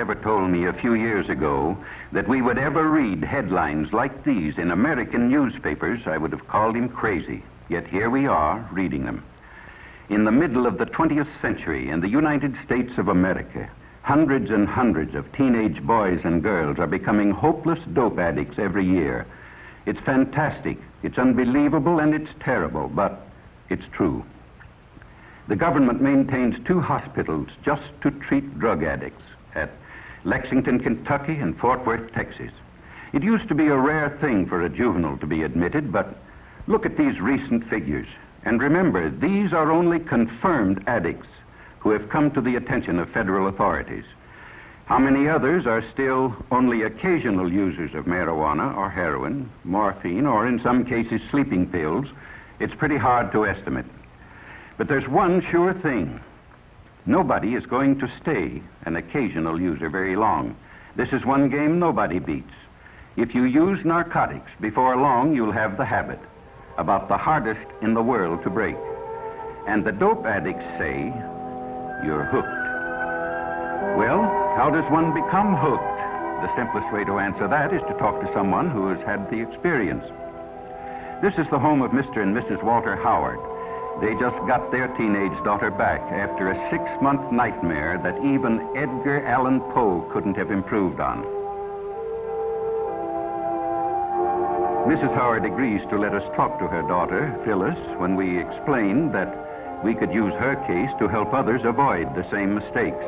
ever told me a few years ago that we would ever read headlines like these in American newspapers, I would have called him crazy. Yet here we are, reading them. In the middle of the 20th century, in the United States of America, hundreds and hundreds of teenage boys and girls are becoming hopeless dope addicts every year. It's fantastic, it's unbelievable, and it's terrible, but it's true. The government maintains 2 hospitals just to treat drug addicts at Lexington, Kentucky and Fort Worth, Texas. It used to be a rare thing for a juvenile to be admitted, but look at these recent figures. And remember, these are only confirmed addicts who have come to the attention of federal authorities. How many others are still only occasional users of marijuana or heroin, morphine, or in some cases sleeping pills? It's pretty hard to estimate. But there's one sure thing. Nobody is going to stay an occasional user very long. This is one game nobody beats. If you use narcotics, before long you'll have the habit, about the hardest in the world to break. And the dope addicts say, you're hooked. Well, how does one become hooked? The simplest way to answer that is to talk to someone who has had the experience. This is the home of Mr. and Mrs. Walter Howard. They just got their teenage daughter back after a 6-month nightmare that even Edgar Allan Poe couldn't have improved on. Mrs. Howard agrees to let us talk to her daughter, Phyllis, when we explain that we could use her case to help others avoid the same mistakes.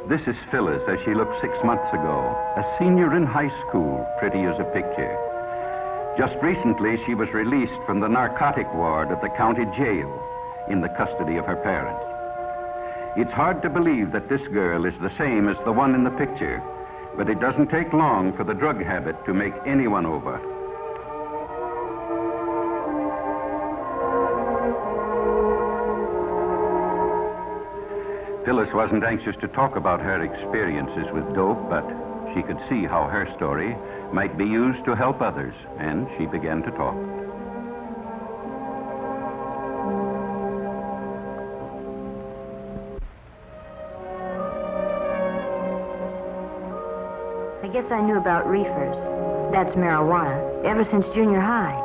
This is Phyllis as she looked 6 months ago, a senior in high school, pretty as a picture. Just recently, she was released from the narcotic ward of the county jail in the custody of her parents. It's hard to believe that this girl is the same as the one in the picture, but it doesn't take long for the drug habit to make anyone over. Phyllis wasn't anxious to talk about her experiences with dope, but she could see how her story might be used to help others, and she began to talk. I guess I knew about reefers, that's marijuana, ever since junior high.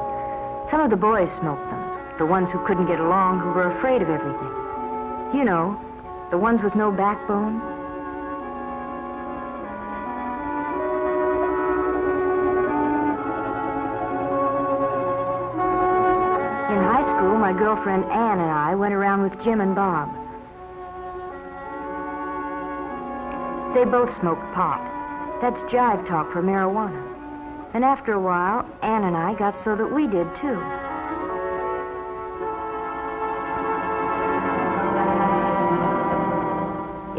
Some of the boys smoked them, the ones who couldn't get along, who were afraid of everything. You know, the ones with no backbone. In high school, my girlfriend Ann and I went around with Jim and Bob. They both smoked pot. That's jive talk for marijuana. And after a while, Ann and I got so that we did too.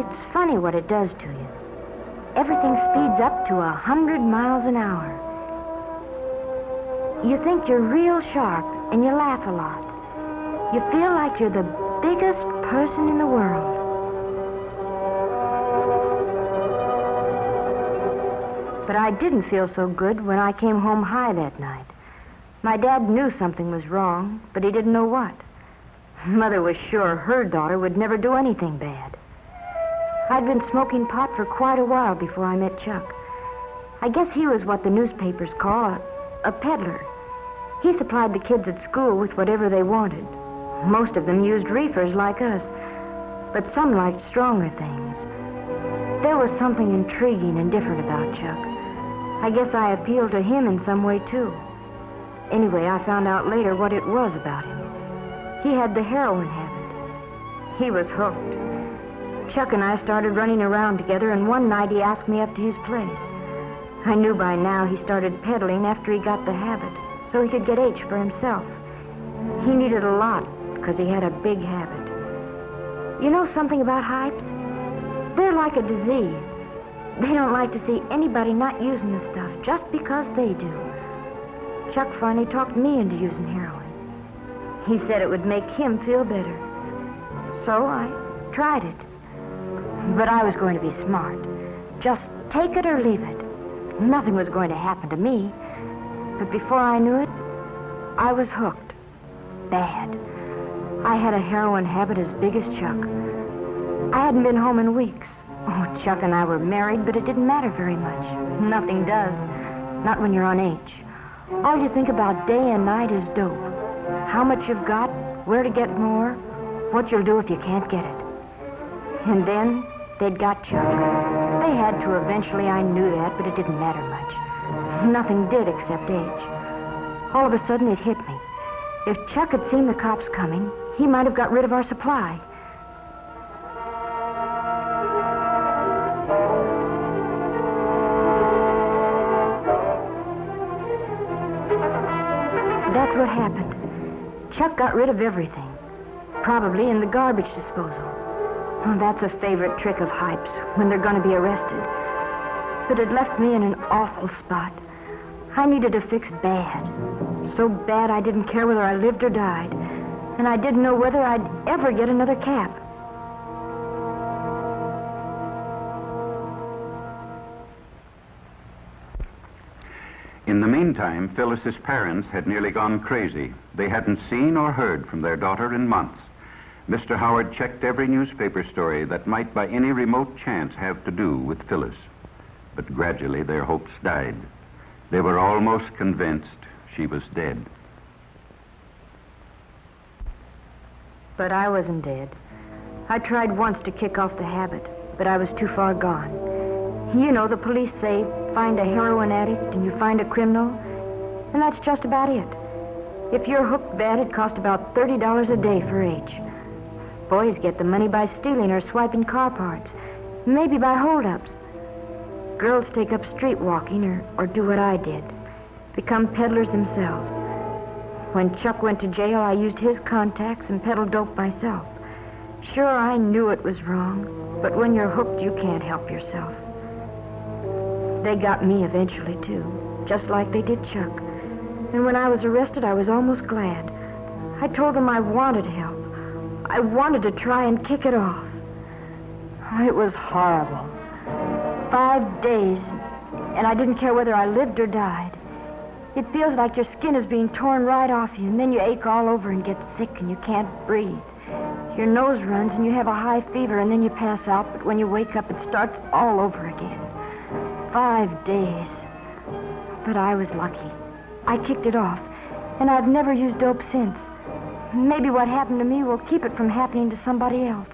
It's funny what it does to you. Everything speeds up to 100 miles an hour. You think you're real sharp and you laugh a lot. You feel like you're the biggest person in the world. But I didn't feel so good when I came home high that night. My dad knew something was wrong, but he didn't know what. Mother was sure her daughter would never do anything bad. I'd been smoking pot for quite a while before I met Chuck. I guess he was what the newspapers call a peddler. He supplied the kids at school with whatever they wanted. Most of them used reefers like us, but some liked stronger things. There was something intriguing and different about Chuck. I guess I appealed to him in some way, too. Anyway, I found out later what it was about him. He had the heroin habit. He was hooked. Chuck and I started running around together, and one night he asked me up to his place. I knew by now he started peddling after he got the habit, so he could get H for himself. He needed a lot because he had a big habit. You know something about hypes? They're like a disease. They don't like to see anybody not using the stuff just because they do. Chuck finally talked me into using heroin. He said it would make him feel better. So I tried it. But I was going to be smart. Just take it or leave it. Nothing was going to happen to me. But before I knew it, I was hooked. Bad. I had a heroin habit as big as Chuck. I hadn't been home in weeks. Oh, Chuck and I were married, but it didn't matter very much. Nothing does. Not when you're on H. All you think about day and night is dope. How much you've got, where to get more, what you'll do if you can't get it. And then they'd got Chuck. They had to eventually, I knew that, but it didn't matter much. Nothing did except H. All of a sudden it hit me. If Chuck had seen the cops coming, he might have got rid of our supply. That's what happened. Chuck got rid of everything. Probably in the garbage disposal. Oh, that's a favorite trick of Hype's when they're going to be arrested. But it left me in an awful spot. I needed a fix bad. So bad I didn't care whether I lived or died. And I didn't know whether I'd ever get another cap. In the meantime, Phyllis's parents had nearly gone crazy. They hadn't seen or heard from their daughter in months. Mr. Howard checked every newspaper story that might by any remote chance have to do with Phyllis. But gradually their hopes died. They were almost convinced she was dead. But I wasn't dead. I tried once to kick off the habit, but I was too far gone. You know, the police say, find a heroin addict and you find a criminal, and that's just about it. If you're hooked bad, it costs about $30 a day for H. Boys get the money by stealing or swiping car parts, maybe by holdups. Girls take up street walking or do what I did, become peddlers themselves. When Chuck went to jail, I used his contacts and peddled dope myself. Sure, I knew it was wrong, but when you're hooked, you can't help yourself. They got me eventually, too, just like they did Chuck. And when I was arrested, I was almost glad. I told them I wanted help. I wanted to try and kick it off. It was horrible. 5 days, and I didn't care whether I lived or died. It feels like your skin is being torn right off you, and then you ache all over and get sick and you can't breathe. Your nose runs and you have a high fever, and then you pass out, but when you wake up, it starts all over again. 5 days. But I was lucky. I kicked it off, and I've never used dope since. Maybe what happened to me will keep it from happening to somebody else.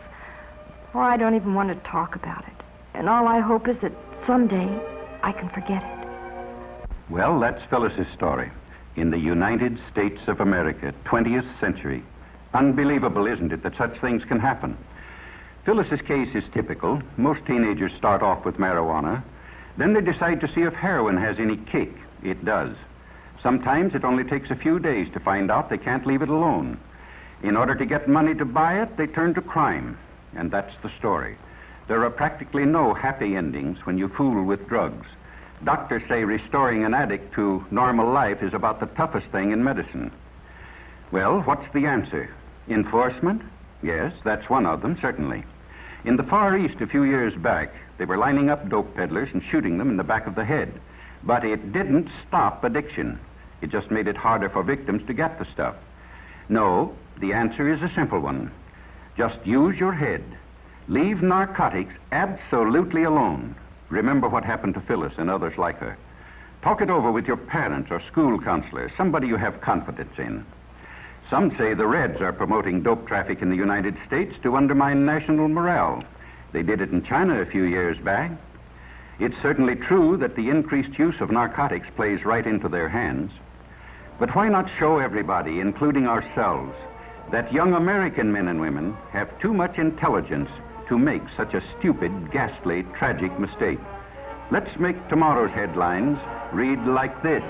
Or I don't even want to talk about it. And all I hope is that someday I can forget it. Well, that's Phyllis's story. In the United States of America, 20th century. Unbelievable, isn't it, that such things can happen? Phyllis's case is typical. Most teenagers start off with marijuana. Then they decide to see if heroin has any kick. It does. Sometimes it only takes a few days to find out they can't leave it alone. In order to get money to buy it, they turn to crime. And that's the story. There are practically no happy endings when you fool with drugs. Doctors say restoring an addict to normal life is about the toughest thing in medicine. Well, what's the answer? Enforcement? Yes, that's one of them, certainly. In the Far East a few years back, they were lining up dope peddlers and shooting them in the back of the head. But it didn't stop addiction. It just made it harder for victims to get the stuff. No, the answer is a simple one. Just use your head. Leave narcotics absolutely alone. Remember what happened to Phyllis and others like her. Talk it over with your parents or school counselor, somebody you have confidence in. Some say the Reds are promoting dope traffic in the United States to undermine national morale. They did it in China a few years back. It's certainly true that the increased use of narcotics plays right into their hands. But why not show everybody, including ourselves, that young American men and women have too much intelligence to make such a stupid, ghastly, tragic mistake? Let's make tomorrow's headlines read like this.